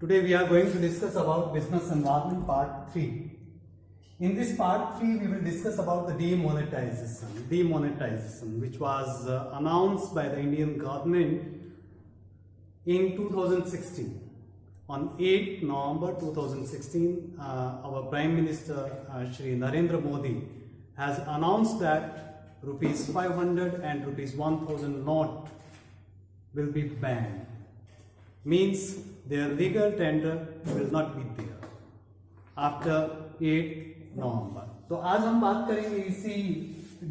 Today we are going to discuss about business environment part 3. In this part 3 we will discuss about the demonetization which was announced by the Indian government in 2016. On 8 November 2016, our Prime Minister Shri Narendra Modi has announced that rupees 500 and rupees 1000 note will be banned. Means their legal tender will not be there after 8 नवंबर. तो आज हम बात करेंगे इसी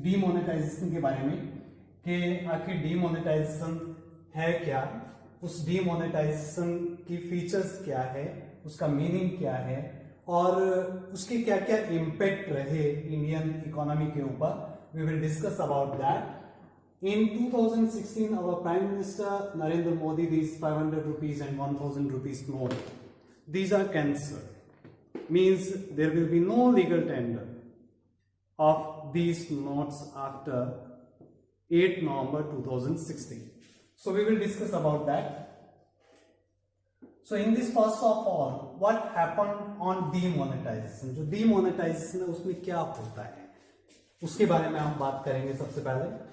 demonetisation के बारे में कि आखिर डीमोनेटाइजेशन है क्या, उस डीमोनेटाइजेशन की फीचर्स क्या है, उसका मीनिंग क्या है और उसके क्या क्या इम्पैक्ट रहे इंडियन इकोनॉमी के ऊपर. We will discuss about that. In 2016, our Prime Minister Narendra Modi, these 500 rupees and 1000 rupees note, these are cancelled. Means there will be no legal tender of these notes after 8 November 2016. So we will discuss about that. So in this, first of all, what happened on demonetization? जो demonetization है उसमें क्या होता है उसके बारे में हम बात करेंगे. सबसे पहले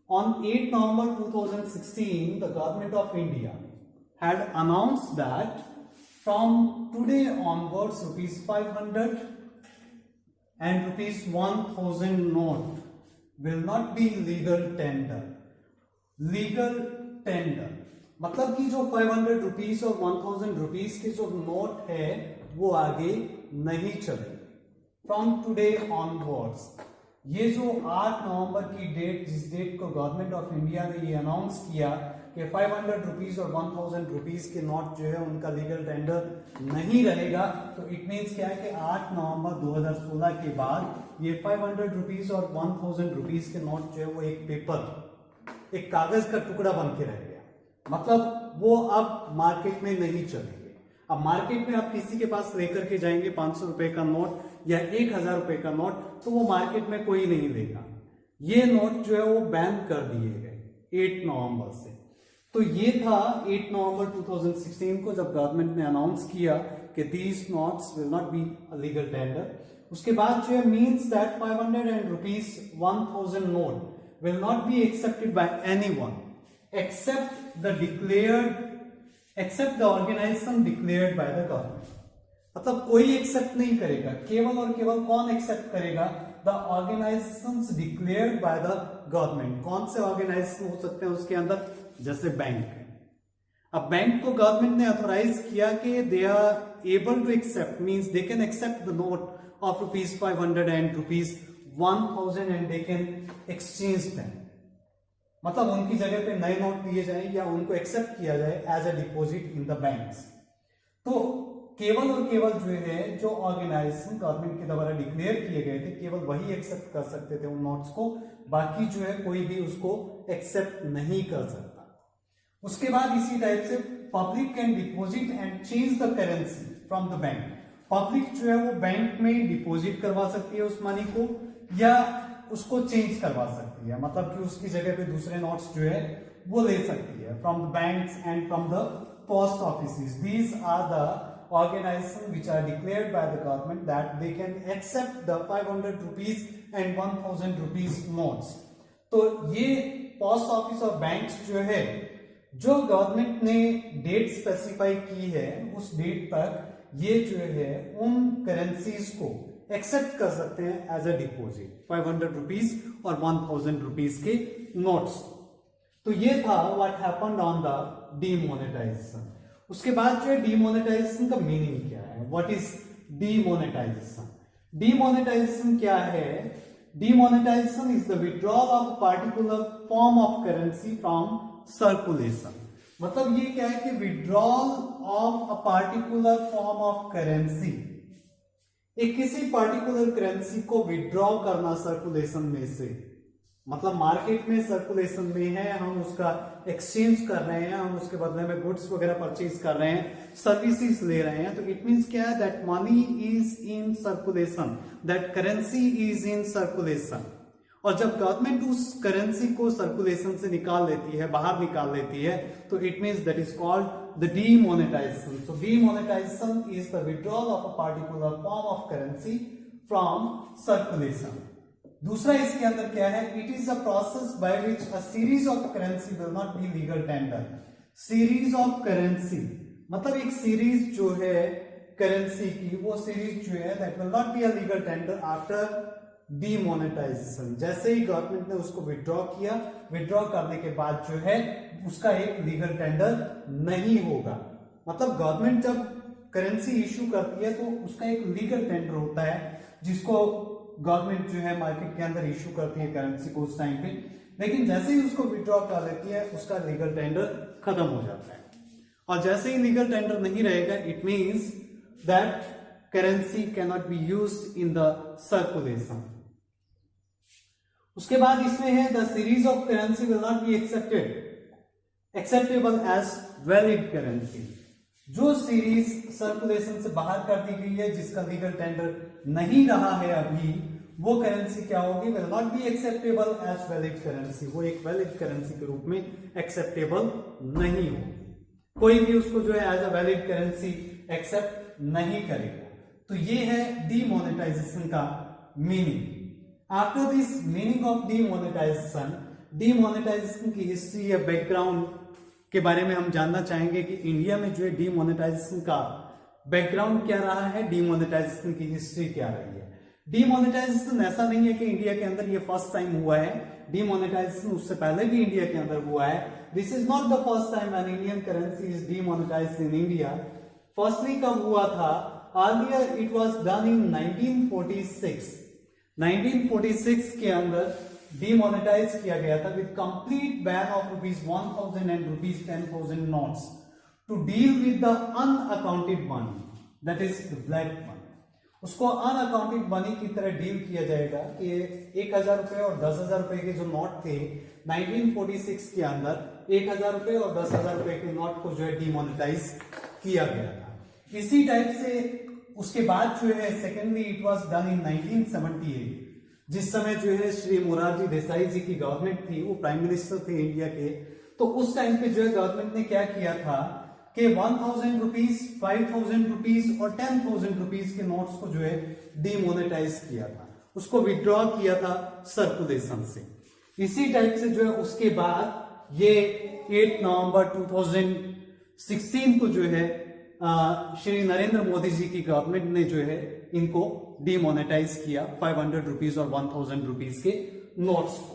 on 8 November 2016, the government of India had announced that from today onwards, rupees 500 and rupees 1000 note will not be legal tender. Legal tender मतलब कि जो 500 रुपीस और 1000 रुपीस के जो नोट है वो आगे नहीं चलेंगे. फ्रॉम टुडे ऑनवर्ड्स, ये जो 8 नवंबर की डेट, जिस डेट को गवर्नमेंट ऑफ इंडिया ने ये अनाउंस किया कि 500 रुपीस और 1000 रुपीस के नोट जो है उनका लीगल टेंडर नहीं रहेगा, तो इट मीन्स क्या है कि 8 नवंबर 2016 के बाद ये 500 रुपीस और 1000 रुपीस के नोट जो है वो एक पेपर, एक कागज का टुकड़ा बन के रह गया. मतलब वो अब मार्केट में नहीं चलेंगे. अब मार्केट में आप किसी के पास लेकर के जाएंगे 500 रुपए का नोट या 1000 रुपए का नोट, तो वो मार्केट में कोई नहीं लेगा. ये नोट जो है वो बैन कर दिए गए 8 नवंबर से. तो ये था 8 नवंबर 2016 को जब गवर्नमेंट ने अनाउंस किया कि these notes will not be legal tender. उसके बाद जो है means that 500 and rupees 1000 note will not be accepted by anyone except the organization declared by the government. मतलब कोई एक्सेप्ट नहीं करेगा. केवल और केवल कौन एक्सेप्ट करेगा? The organisations declared by the government. कौन से ऑर्गेनाइजेशन हो सकते हैं उसके अंदर? जैसे बैंक है. अब बैंक को गवर्नमेंट ने ऑथोराइज किया कि they are able to accept, means they can accept the note of rupees 500 and rupees 1000 and they can exchange them. मतलब उनकी जगह पे नए नोट दिए जाए या उनको एक्सेप्ट किया जाए as a deposit in the banks. तो केवल और केवल जो है जो ऑर्गेनाइजेशन गवर्नमेंट के द्वारा डिक्लेयर किए गए थे केवल वही एक्सेप्ट कर सकते थे उन नोट्स को. बाकी जो है कोई भी उसको एक्सेप्ट नहीं कर सकता. उसके बाद इसी टाइप से public can deposit and change the currency from the bank. Public जो है वो बैंक में डिपॉजिट करवा सकती है उस मनी को या उसको चेंज करवा सकती है. मतलब कि उसकी जगह पे दूसरे नोट्स जो है वो ले सकती है from the banks and from the post offices. These are the organizations which are declared by the government that they can accept the 500 rupees and 1000 rupees notes. तो ये पोस्ट ऑफिस और बैंक्स जो है जो गवर्नमेंट ने date specify की है उस डेट तक ये जो है उन करेंसीज को एक्सेप्ट कर सकते हैं एज अ डिपॉजिट 500 रुपीज और 1000 रुपीज के नोट्स. तो ये था what happened on the demonetisation. उसके बाद जो है डीमोनेटाइजेशन का मीनिंग क्या है? What is demonetisation? डीमोनेटाइजेशन क्या है? Demonetisation is the withdrawal of particular form of currency from circulation. मतलब ये क्या है कि withdrawal of a particular form of currency, एक किसी पार्टिकुलर करेंसी को विड्रॉ करना सर्कुलेशन में से. मतलब मार्केट में सर्कुलेशन में है, हम उसका एक्सचेंज कर रहे हैं, हम उसके बदले में गुड्स वगैरह परचेज कर रहे हैं, सर्विसेज ले रहे हैं. तो इट मींस क्या है? That money is in circulation, that currency is in circulation. और जब गवर्नमेंट उस करेंसी को सर्कुलेशन से निकाल लेती है, बाहर निकाल लेती है, तो it means that is called the demonetization. So demonetization is the withdrawal of a particular form of currency from circulation. दूसरा इसके अंदर क्या है, it is a process by which a series of currency will not be legal tender. Series of currency मतलब एक series जो है currency की, वो सीरीज जो है that will not be a legal tender after demonetisation. जैसे ही गवर्नमेंट ने उसको विड्रॉ किया, विड्रॉ करने के बाद जो है उसका एक लीगल टेंडर नहीं होगा. मतलब गवर्नमेंट जब करेंसी इश्यू करती है तो उसका एक लीगल टेंडर होता है जिसको गवर्नमेंट जो है मार्केट के अंदर इश्यू करती है करेंसी को उस टाइम पे. लेकिन जैसे ही उसको विड्रॉ कर लेती है उसका लीगल टेंडर खत्म हो जाता है. और जैसे ही लीगल टेंडर नहीं रहेगा, it means that currency can not be used in the circulation. उसके बाद इसमें है the series of currency will not be acceptable as valid currency. जो सीरीज सर्कुलेशन से बाहर कर दी गई है, जिसका लीगल टेंडर नहीं रहा है अभी, वो करेंसी क्या होगी, will not be acceptable as valid currency. वो एक वैलिड करेंसी के रूप में एक्सेप्टेबल नहीं होगी. कोई भी उसको जो है as a valid currency accept नहीं करेगा. तो ये है डीमोनेटाइजेशन का meaning. After this meaning of demonetisation, demonetisation की हिस्ट्री या बैकग्राउंड के बारे में हम जानना चाहेंगे कि इंडिया में जो है डीमोनेटाइजेशन का बैकग्राउंड क्या रहा है, डीमोनेटाइजेशन की हिस्ट्री क्या रही है. डीमोनेटाइजेशन ऐसा नहीं है कि इंडिया के अंदर ये फर्स्ट टाइम हुआ है. डीमोनेटाइजेशन उससे पहले भी इंडिया के अंदर हुआ है. This is not the first time an Indian currency is demonetized in India. Firstly कब हुआ था, earlier it was done in 1946. 1946 के अंदर डीमोनेटाइज किया गया था with complete ban of ₹1000 and ₹10,000 notes to deal with the unaccounted money, that is the black money. उसको unaccounted money की तरह डील किया जाएगा कि 1000 रुपए और 10,000 रुपए के जो नोट थे 1946 के अंदर, 1000 रुपए और 10,000 रुपए के नोट को जो है डीमोनेटाइज किया गया था. इसी टाइप से उसके बाद जो है सेकेंडली इट वाज डन इन 1978, जिस समय जो है श्री मोरारजी देसाई जी की गवर्नमेंट थी, वो प्राइम मिनिस्टर थे इंडिया के. तो उस टाइम पे जो है गवर्नमेंट ने क्या किया था कि 1000 रुपीज, 5000 रुपीज और 10,000 रुपीज के नोट्स को जो है डीमोनेटाइज किया था, उसको विड्रॉ किया था सर्कुलेशन से. इसी टाइप से जो है उसके बाद ये 8 नवंबर 2016 को जो है श्री नरेंद्र मोदी जी की गवर्नमेंट ने जो है इनको डीमोनेटाइज किया 500 रुपीज और 1000 रुपीज के नोट्स को.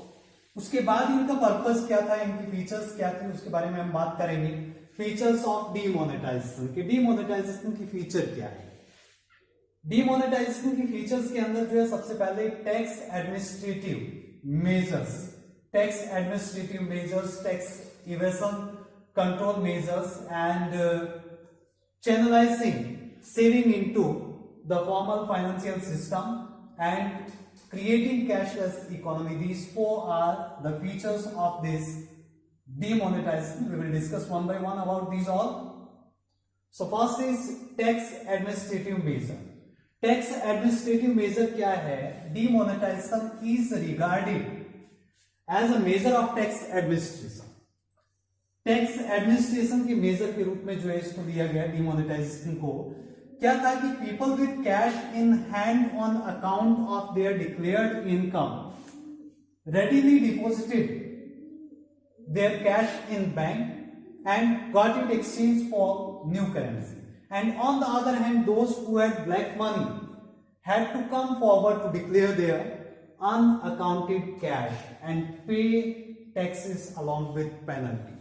उसके बाद इनका पर्पस क्या था, इनकी फीचर्स क्या थी, उसके बारे में हम बात करेंगे. फीचर्स ऑफ डीमोनेटाइजेशन के, डीमोनेटाइजेशन की फीचर क्या है. डीमोनेटाइजेशन की फीचर्स के अंदर जो है सबसे पहले tax administrative measures, tax evasion control measures and channelizing saving into the formal financial system and creating cashless economy. These four are the features of this demonetization. We will discuss one by one about these all. So first is tax administrative measure. Tax administrative measure क्या है? Demonetization is regarded as a measure of tax administration. Tax administration के major के रूप में जो है इसको दिया गया डीमोनेटाइजेशन को. क्या था कि people with cash in hand on account of their declared income readily deposited their cash in bank and got it exchange for new currency. And on the other hand those who had black money had to come forward to declare their unaccounted cash and pay taxes along with penalty.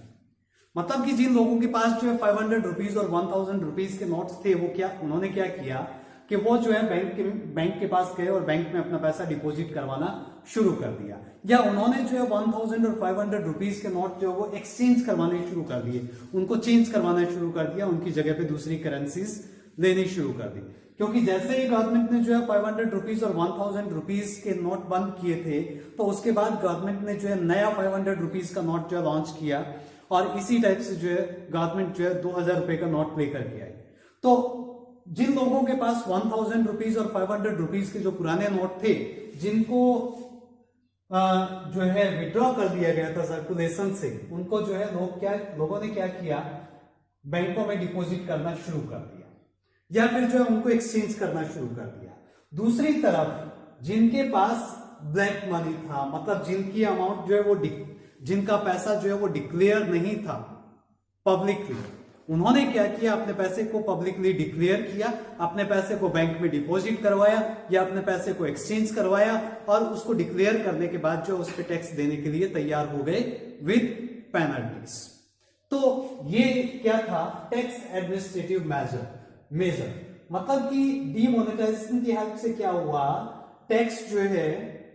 मतलब कि जिन लोगों के पास जो है 500 rupees और 1000 rupees के notes थे, वो क्या उन्होंने क्या किया कि वो जो है बैंक के पास गए और बैंक में अपना पैसा डिपॉजिट करवाना शुरू कर दिया, या उन्होंने जो है 1000 और 500 रुपीज के नोट जो है वो एक्सचेंज करवाने शुरू कर दिए, उनको चेंज करवाना शुरू कर दिया, उनकी जगह पे दूसरी करेंसीज लेनी शुरू कर दी. क्योंकि जैसे ही गवर्नमेंट ने जो है 500 रुपीज और 1000 रुपीज के नोट बंद किए थे, तो उसके बाद गवर्नमेंट ने जो है नया 500 रुपीज का नोट जो है लॉन्च किया और इसी टाइप से जो है गवर्नमेंट जो है 2000 रुपए का नोट लेकर के आई. तो जिन लोगों के पास 1000 रुपीज और 500 रुपीज के जो पुराने नोट थे, जिनको जो है विड्रॉ कर दिया गया था सर्कुलेशन से, उनको जो है लोगों ने क्या किया बैंकों में डिपॉजिट करना शुरू कर दिया, या फिर जो है उनको एक्सचेंज करना शुरू कर दिया। दूसरी तरफ जिनके पास ब्लैक मनी था, मतलब जिनकी अमाउंट जो है वो जिनका पैसा जो है वो डिक्लेयर नहीं था पब्लिकली, उन्होंने क्या किया, अपने पैसे को पब्लिकली डिक्लेयर किया, अपने पैसे को बैंक में डिपॉजिट करवाया या अपने पैसे को एक्सचेंज करवाया और उसको डिक्लेयर करने के बाद जो उस पर टैक्स देने के लिए तैयार हो गए विद पेनल्टीज। तो ये क्या था, टैक्स एडमिनिस्ट्रेटिव मेजर, मतलब कि डीमोनेटाइजेशन की हेल्प से क्या हुआ, टैक्स जो है,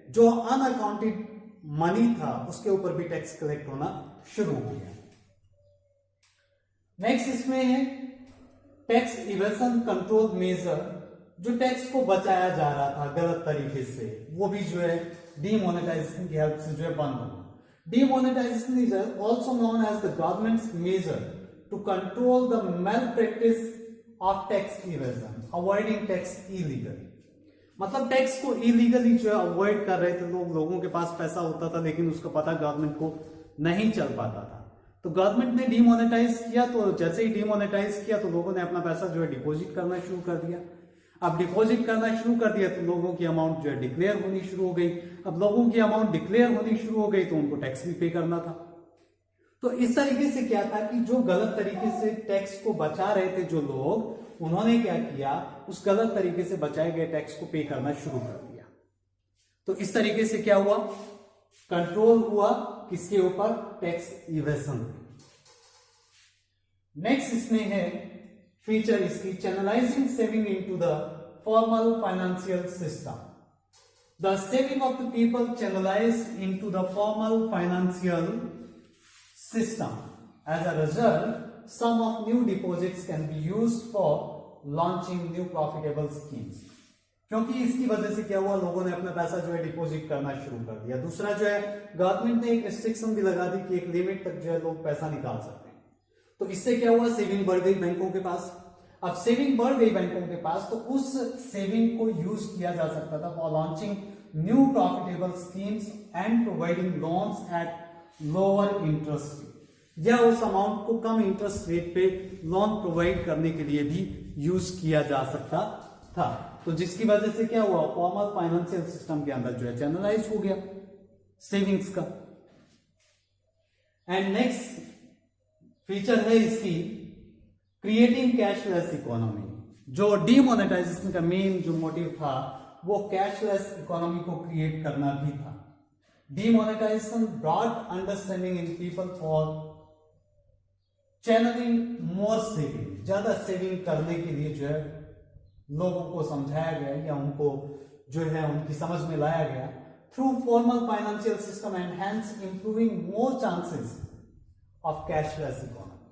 जो अनअकाउंटेड मनी था उसके ऊपर भी टैक्स कलेक्ट होना शुरू हो गया। नेक्स्ट इसमें है टैक्स इवेशन कंट्रोल मेजर, जो टैक्स को बचाया जा रहा था गलत तरीके से, वो भी जो है डीमोनेटाइजेशन की हेल्प से जो है बंद हुआ। Demonetization is also known as the government's measure to control the malpractice of tax evasion, avoiding tax illegally. मतलब टैक्स को इलीगली जो है अवॉइड कर रहे थे लोग, लोगों के पास पैसा होता था लेकिन उसका पता गवर्नमेंट को नहीं चल पाता था, तो गवर्नमेंट ने डीमोनेटाइज किया। तो जैसे ही डीमोनेटाइज किया तो लोगों ने अपना पैसा जो है डिपॉजिट करना शुरू कर दिया। अब डिपॉजिट करना शुरू कर दिया तो लोगों की अमाउंट जो है डिक्लेयर होनी शुरू हो गई। अब लोगों की अमाउंट डिक्लेयर होनी शुरू हो गई तो उनको टैक्स भी पे करना था। तो इस तरीके से क्या था कि जो गलत तरीके से टैक्स को बचा रहे थे जो लोग, उन्होंने क्या किया, उस गलत तरीके से बचाए गए टैक्स को पे करना शुरू कर दिया। तो इस तरीके से क्या हुआ, कंट्रोल हुआ किसके ऊपर, टैक्स इवेशन। नेक्स्ट इसमें है फीचर इसकी, channelising saving into the formal financial system. The saving of the people channelise into the formal financial system. As a result, some of new deposits can be used for launching new profitable schemes. क्योंकि इसकी वजह से क्या हुआ, लोगों ने अपना पैसा जो है डिपॉजिट करना शुरू कर दिया। दूसरा जो है, गवर्नमेंट ने एक रिस्ट्रिक्शन भी लगा दी कि एक लिमिट तक जो है लोग पैसा निकाल सकते हैं। तो इससे क्या हुआ, सेविंग बढ़ गई बैंकों के पास। अब सेविंग बढ़ गई बैंकों के पास तो उस सेविंग को यूज किया जा सकता था for launching new profitable schemes and providing loans at lower interest rate, या उस अमाउंट को कम इंटरेस्ट रेट पे लोन प्रोवाइड करने के लिए भी यूज किया जा सकता था। तो जिसकी वजह से क्या हुआ, फॉर्मल फाइनेंशियल सिस्टम के अंदर जो है चैनलाइज हो गया सेविंग्स का। एंड नेक्स्ट फीचर है इसकी, क्रिएटिंग कैशलेस इकोनॉमी। जो डीमोनेटाइजेशन का मेन जो मोटिव था वो कैशलेस इकोनॉमी को क्रिएट करना भी था। Demonetization brought understanding in people for channeling more saving, ज्यादा सेविंग करने के लिए जो है लोगों को समझाया गया या उनको जो है उनकी समझ में लाया गया through formal financial system and hence improving more chances of cashless economy.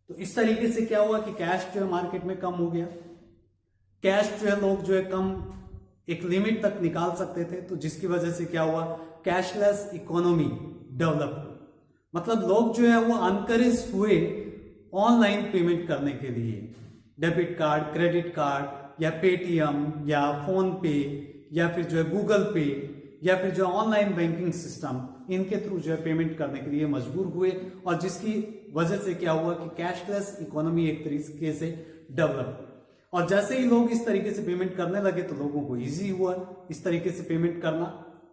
तो इस तरीके से क्या हुआ कि कैश जो है मार्केट में कम हो गया, कैश जो है लोग जो है कम एक लिमिट तक निकाल सकते थे, तो जिसकी वजह से क्या हुआ, कैशलेस इकोनॉमी डेवलप हुई। मतलब लोग जो है वो अनकरेज हुए ऑनलाइन पेमेंट करने के लिए, डेबिट कार्ड, क्रेडिट कार्ड या पेटीएम या फोन पे या फिर जो है गूगल पे या फिर जो ऑनलाइन बैंकिंग सिस्टम, इनके थ्रू जो है पेमेंट करने के लिए मजबूर हुए, और जिसकी वजह से क्या हुआ कि कैशलेस इकोनॉमी एक तरीके से डेवलप हुई। और जैसे ही लोग इस तरीके से पेमेंट करने लगे तो लोगों को इजी हुआ इस तरीके से पेमेंट करना,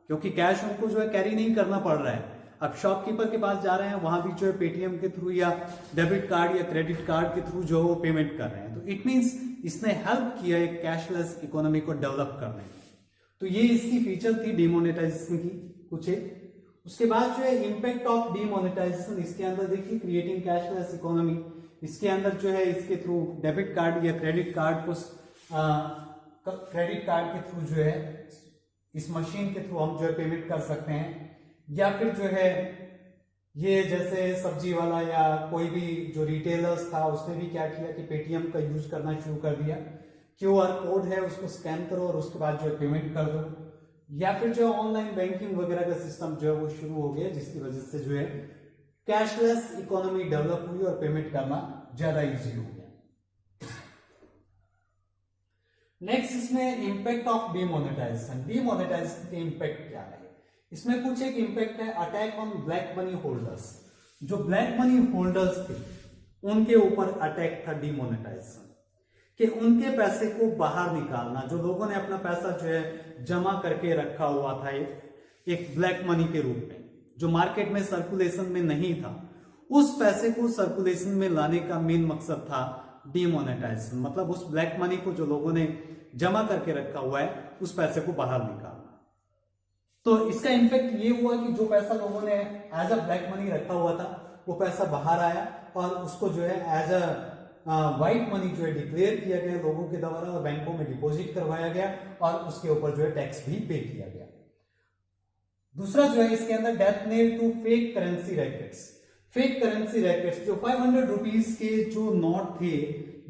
क्योंकि कैश उनको जो है कैरी नहीं करना पड़ रहा है। अब शॉपकीपर के पास जा रहे हैं, वहां भी जो है पेटीएम के थ्रू या डेबिट कार्ड या क्रेडिट कार्ड के थ्रू जो है वो पेमेंट कर रहे हैं। तो इट मींस इसने हेल्प किया एक कैशलेस इकोनॉमी को डेवलप करने में। तो ये इसकी फीचर थी डीमोनेटाइजेशन की कुछ है। उसके बाद जो है इम्पैक्ट ऑफ डीमोनेटाइजेशन, इसके अंदर देखिए क्रिएटिंग कैशलेस इकोनॉमी, इसके अंदर जो है इसके थ्रू डेबिट कार्ड या क्रेडिट कार्ड को क्रेडिट कार्ड के थ्रू जो है इस मशीन के थ्रू हम जो है पेमेंट कर सकते हैं, या फिर जो है ये जैसे सब्जी वाला या कोई भी जो रिटेलर्स था उसने भी क्या किया कि पेटीएम का यूज करना शुरू कर दिया। क्यूआर कोड है उसको स्कैन करो और उसके बाद जो है पेमेंट कर दो, या फिर जो ऑनलाइन बैंकिंग वगैरह का सिस्टम जो है वो शुरू हो गया, जिसकी वजह से जो है कैशलेस इकोनॉमी डेवलप हुई और पेमेंट करना ज्यादा इजी हो गया। नेक्स्ट इसमें इंपैक्ट ऑफ डीमोनेटाइजेशन। डीमोनेटाइजेशन के इंपैक्ट क्या है, इसमें कुछ एक इंपैक्ट है attack on black money holders. जो ब्लैक मनी होल्डर्स थे उनके ऊपर अटैक था डीमोनेटाइजेशन, कि उनके पैसे को बाहर निकालना, जो लोगों ने अपना पैसा जो है जमा करके रखा हुआ था एक ब्लैक मनी के रूप में, जो मार्केट में सर्कुलेशन में नहीं था, उस पैसे को सर्कुलेशन में लाने का मेन मकसद था डीमोनेटाइजेशन, मतलब उस ब्लैक मनी को जो लोगों ने जमा करके रखा हुआ है उस पैसे को बाहर निकालना। तो इसका इम्पैक्ट ये हुआ कि जो पैसा लोगों ने एज अ ब्लैक मनी रखा हुआ था वो पैसा बाहर आया और उसको जो है एज अ व्हाइट मनी जो है डिक्लेयर किया गया लोगों के द्वारा और बैंकों में डिपॉजिट करवाया गया और उसके ऊपर जो है टैक्स भी पे किया गया। दूसरा जो है इसके अंदर death nail to fake currency rackets. Fake currency rackets जो 500 रुपीज के जो नोट थे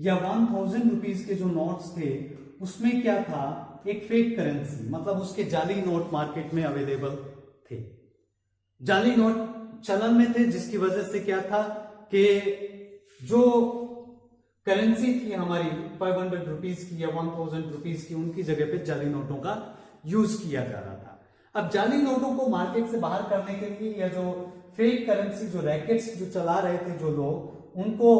या 1000 रुपीज के जो नोट्स थे उसमें क्या था, एक फेक करेंसी, मतलब उसके जाली नोट मार्केट में अवेलेबल थे, जाली नोट चलन में थे, जिसकी वजह से क्या था कि जो करेंसी थी हमारी 500 रुपीज की या 1000 रुपीज की, उनकी जगह पे जाली नोटों का यूज किया जा रहा था। अब जाली नोटों को मार्केट से बाहर करने के लिए या जो फेक करेंसी जो रैकेट्स जो चला रहे थे जो लोग, उनको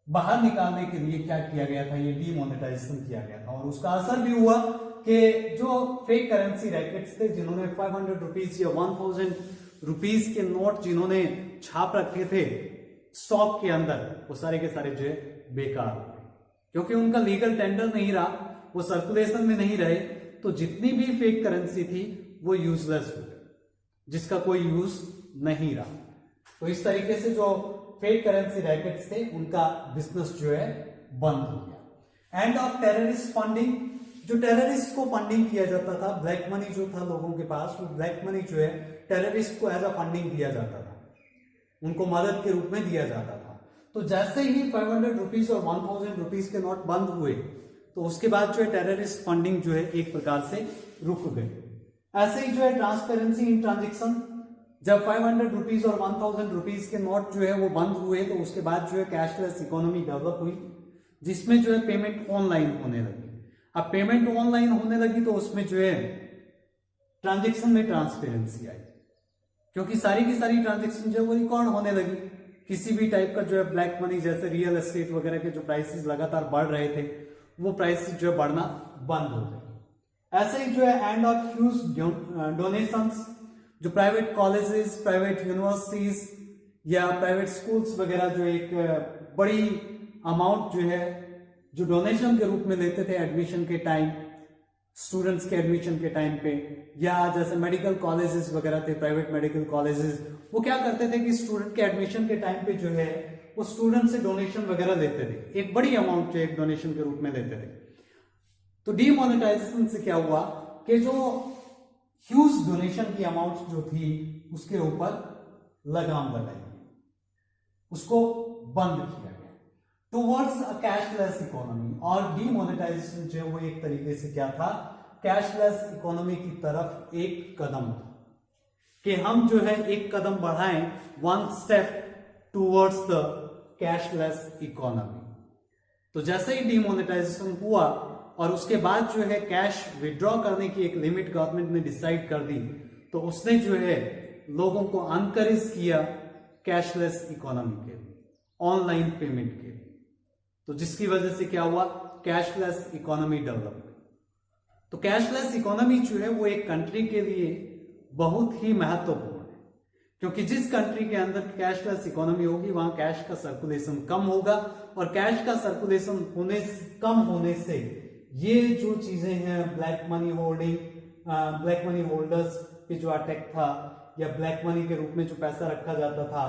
बाहर निकालने के लिए क्या किया गया था, ये डीमोनेटाइजेशन किया गया था। और उसका असर भी हुआ कि जो फेक करेंसी रैकेट्स थे जिन्होंने 500 रुपीज या 1000 रुपीज के नोट जिन्होंने छाप रखे थे स्टॉक के अंदर, वो सारे के सारे जो है बेकार हो गए, क्योंकि उनका लीगल टेंडर नहीं रहा, वो सर्कुलेशन में नहीं रहे, तो जितनी भी फेक करेंसी थी वो यूजलेस हो गई, जिसका कोई यूज नहीं रहा। तो इस तरीके से जो फेक करेंसी रैकेट्स थे उनका बिजनेस जो है बंद हो गया। एंड ऑफ टेररिस्ट फंडिंग, जो टेररिस्ट को फंडिंग किया जाता था, ब्लैक मनी जो था लोगों के पास, वो ब्लैक मनी जो है टेररिस्ट को एज अ फंडिंग दिया जाता था, उनको मदद के रूप में दिया जाता था। तो जैसे ही 500 रुपीज और 1000 रुपीज के नोट बंद हुए तो उसके बाद जो है टेररिस्ट फंडिंग जो है एक प्रकार से रुक गई। ऐसे ही जो है ट्रांसपेरेंसी इन ट्रांजेक्शन, जब 500 रुपीज और 1000 रुपीज के नोट जो है वो बंद हुए तो उसके बाद जो है कैशलेस इकोनॉमी डेवलप हुई, जिसमें जो है पेमेंट ऑनलाइन होने लगी। अब पेमेंट ऑनलाइन होने लगी तो उसमें जो है ट्रांजेक्शन में ट्रांसपेरेंसी आई, क्योंकि सारी की सारी ट्रांजेक्शन जो है वो रिकॉर्ड होने लगी। किसी भी टाइप का जो है ब्लैक मनी, जैसे रियल एस्टेट वगैरह के जो प्राइसेस लगातार बढ़ रहे थे, वो प्राइसेस जो है बढ़ना बंद हो गए। ऐसे ही जो है एंड ऑफ ह्यूज डोनेशंस, जो प्राइवेट कॉलेजेस, प्राइवेट यूनिवर्सिटीज या प्राइवेट स्कूल्स वगैरह जो एक बड़ी अमाउंट जो है जो डोनेशन के रूप में लेते थे एडमिशन के टाइम, स्टूडेंट्स के एडमिशन के टाइम पे, या जैसे मेडिकल कॉलेजेस वगैरह थे, प्राइवेट मेडिकल कॉलेजेस, वो क्या करते थे कि स्टूडेंट के एडमिशन के टाइम पे जो है वो स्टूडेंट से डोनेशन वगैरह लेते थे, एक बड़ी अमाउंट जो एक डोनेशन के रूप में लेते थे। तो डीमोनेटाइजेशन से क्या हुआ कि जो ह्यूज डोनेशन की अमाउंट जो थी उसके ऊपर लगाम लगाई, उसको बंद किया गया टुवर्ड्स अ कैशलेस इकोनॉमी। और डीमोनेटाइजेशन जो है वो एक तरीके से क्या था, कैशलेस इकोनॉमी की तरफ एक कदम था, कि हम जो है एक कदम बढ़ाएं, one step towards the cashless economy. तो जैसे ही डीमोनेटाइजेशन हुआ और उसके बाद जो है कैश विड्रॉ करने की एक लिमिट गवर्नमेंट ने डिसाइड कर दी, तो उसने जो है लोगों को एनकरेज किया कैशलेस इकोनॉमी के लिए, ऑनलाइन पेमेंट के लिए। तो जिसकी वजह से क्या हुआ, कैशलेस इकोनॉमी डेवलप। तो कैशलेस इकोनॉमी जो है वो एक कंट्री के लिए बहुत ही महत्वपूर्ण है, क्योंकि जिस कंट्री के अंदर कैशलेस इकोनॉमी होगी वहां कैश का सर्कुलेशन कम होगा, और कैश का सर्कुलेशन कम होने से ये जो चीजें हैं black money holding, black money holders पे जो अटैक था, या ब्लैक मनी के रूप में जो पैसा रखा जाता था,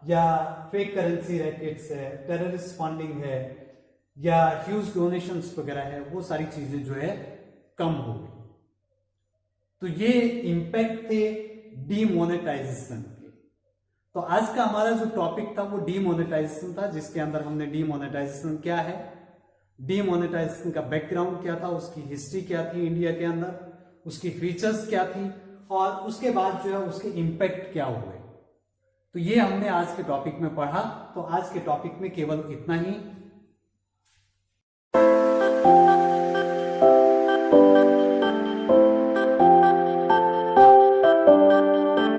या फेक करेंसी रैकेट्स है, टेररिस्ट फंडिंग है, या ह्यूज डोनेशंस वगैरह है, वो सारी चीजें जो है कम हो गई। तो ये इंपैक्ट थे डीमोनेटाइजेशन के। तो आज का हमारा जो टॉपिक था वो डीमोनेटाइजेशन था, जिसके अंदर हमने डीमोनेटाइजेशन क्या है, डीमोनेटाइजेशन का बैकग्राउंड क्या था, उसकी हिस्ट्री क्या थी इंडिया के अंदर, उसकी फीचर्स क्या थी, और उसके बाद जो है उसके इंपैक्ट क्या हुए। तो ये हमने आज के टॉपिक में पढ़ा। तो आज के टॉपिक में केवल इतना ही।